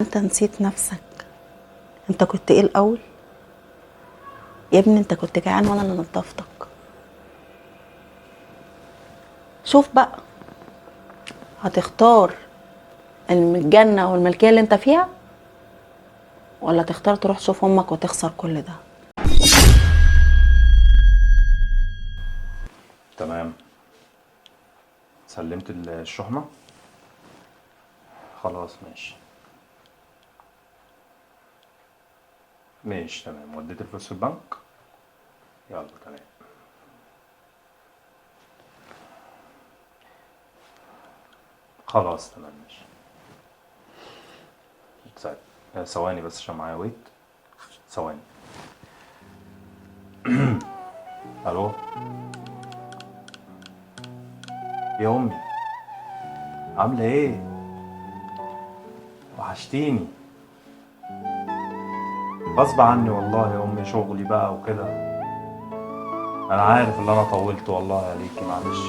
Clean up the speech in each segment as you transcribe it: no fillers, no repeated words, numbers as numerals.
انت نسيت نفسك. انت كنت ايه الاول يا ابني؟ انت كنت جعان وانا اللي نضفتك. شوف بقى، هتختار الجنة والملكية اللي انت فيها، ولا تختار تروح تشوف امك وتخسر كل ده؟ تمام. سلمت الشحنة. خلاص ماشي. ماشي تمام. وديت الفلوس في البنك. يلا تمام. خلاص تمام ماشي. ثواني بس عشان معايا ويت. ثواني. الو يا امي، عامله ايه؟ وحشتيني. غصب عني والله يا امي، شغلي بقى وكده. انا عارف ان انا طولت والله عليكي، معلش.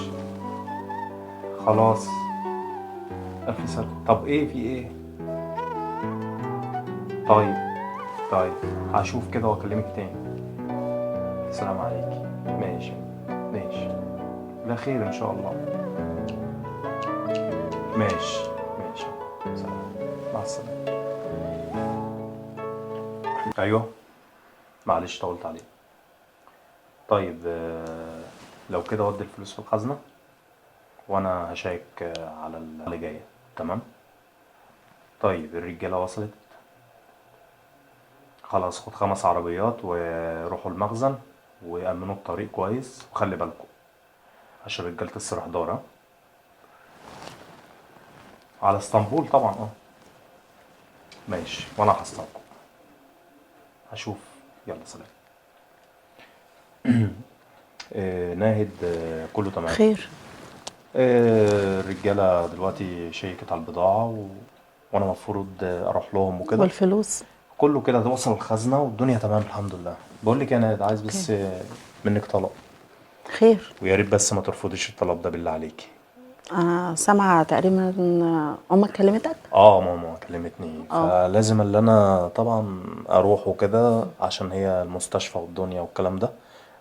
خلاص. الف سلام. طب ايه في ايه؟ طيب. طيب هشوف كده واكلمك تاني. السلام عليكي. ماشي. ماشي. لا خير ان شاء الله. ماشي. ماشي. سلام. مع السلامة. ايوه. معلش طولت عليك. طيب لو كده ودي الفلوس في الخزنة، وانا هشيك على اللي جاية. تمام. طيب الرجالة وصلت. خلاص خد 5 عربيات وروحوا المخزن وأمنوا الطريق كويس، وخلي بالكم عشان رجالة السرحدار. على اسطنبول طبعا ماشي، وانا هحصلكم. هشوف. يلا سلام. ناهد كله تمام. خير. الرجالة دلوقتي شيكت على البضاعة وانا المفروض اروح لهم وكده. والفلوس؟ كله كده توصل الخزنة والدنيا تمام الحمد لله. بقول لك انا عايز اوكي. بس منك طلب. خير. ويا ريت بس ما ترفضيش الطلب ده بالله عليكي. انا سامعه تقريبا ان امك كلمتك. ماما كلمتني، اه. فلازم اللي انا طبعا اروح وكده عشان هي المستشفى والدنيا والكلام ده.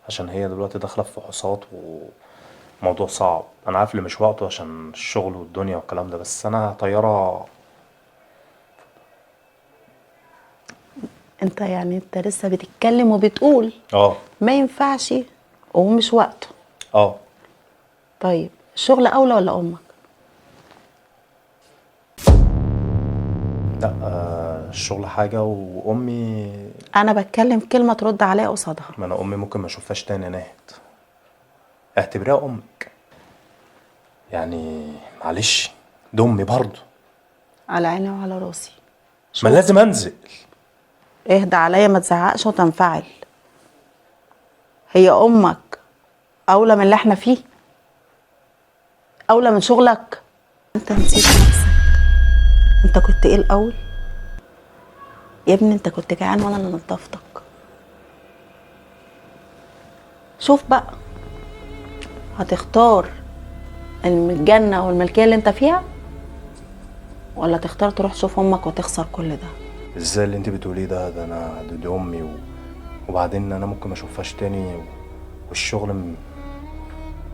عشان هي دلوقتي داخله في فحوصات وموضوع صعب. انا عارف اللي مش وقته عشان الشغل والدنيا والكلام ده، بس انا طياره. انت يعني انت لسه بتتكلم وبتقول اه. ما ينفعش ومش وقته؟ اه. طيب الشغل اولى ولا امك؟ لا الشغل حاجه وامي. انا بتكلم كلمه ترد عليها قصادها. ما انا امي ممكن ما اشوفهاش تاني يا ناهد. اعتبريها امك يعني. معلش، دي امي برضه. على عيني وعلى راسي. ما شوف، لازم انزل. اهدى عليا، ما تزعقش وتنفعل. هي امك اولى من اللي احنا فيه؟ اولى من شغلك؟ انت نسيت نفسك. انت كنت ايه الاول يا ابني؟ انت كنت جعان وانا اللي نضفتك. شوف بقى، هتختار الجنة والملكية اللي انت فيها، ولا تختار تروح تشوف امك وتخسر كل ده؟ ازاي اللي انت بتقوليه ده انا دي امي وبعدين انا ممكن ما اشوفهاش تاني والشغل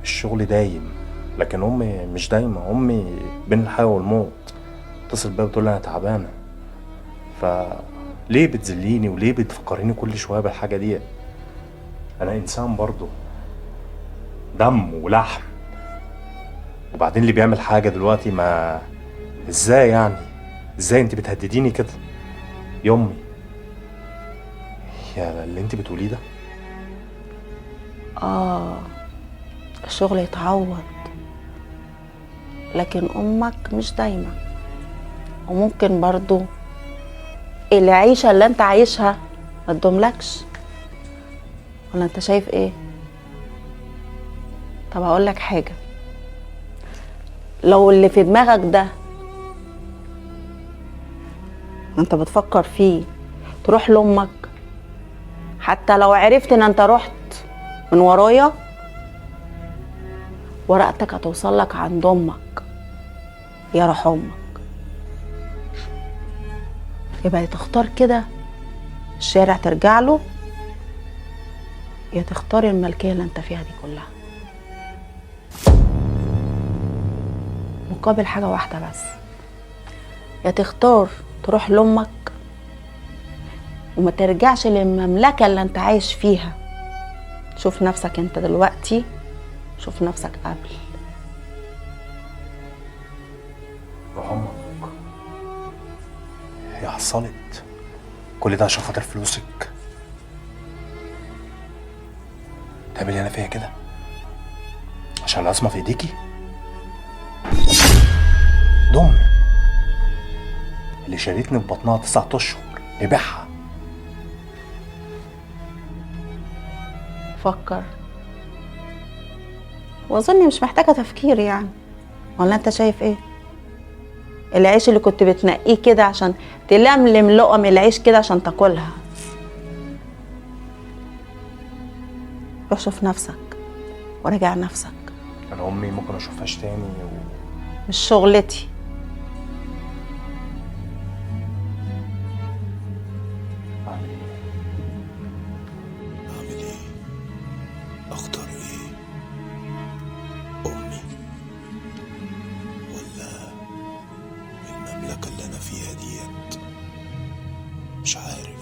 الشغل دايم. لكن امي مش دايمه. امي بين الحياه والموت. اتصل بيا بتقول لي انا تعبانه. فليه بتذليني وليه بتفكريني كل شويه بالحاجه دي؟ انا انسان برضه، دم ولحم. وبعدين اللي بيعمل حاجه دلوقتي ما ازاي يعني؟ ازاي انت بتهدديني كده يا امي؟ يا اللي انت بتقوليه ده. اه، الشغل يتعوض، لكن امك مش دايما. وممكن برضو العيشة اللي انت عايشها ما تدوملكش، ولا انت شايف ايه؟ طب هقول لك حاجة، لو اللي في دماغك ده انت بتفكر فيه تروح لامك، حتى لو عرفت ان انت رحت من ورايا، ورقتك هتوصل لك عند امك. يا روح امك. يبقى يا تختار كده الشارع ترجع له، يا تختار الملكية اللي انت فيها دي كلها، مقابل حاجة واحدة بس. يا تختار تروح لأمك وما ترجعش للمملكة اللي انت عايش فيها. شوف نفسك انت دلوقتي، شوف نفسك قبل. روح امك. هي حصلت كل ده عشان خاطر فلوسك؟ تعملي انا فيها كده عشان العصمة في ايديكي؟ دمي اللي شالتني في بطنها 9 اشهر نبيعها. فكر، واظن مش محتاجة تفكير يعني. ولا انت شايف ايه؟ العيش اللي كنت بتنقيه كده عشان تلملم لقم العيش كده عشان تاكلها. روح شوف نفسك وراجع نفسك. انا امي ممكن اشوفهاش تاني مش شغلتي. اعمل ايه؟ اعمل ايه؟ اختار ايه؟ امي ولا المملكة اللي انا فيها ديت؟ مش عارف.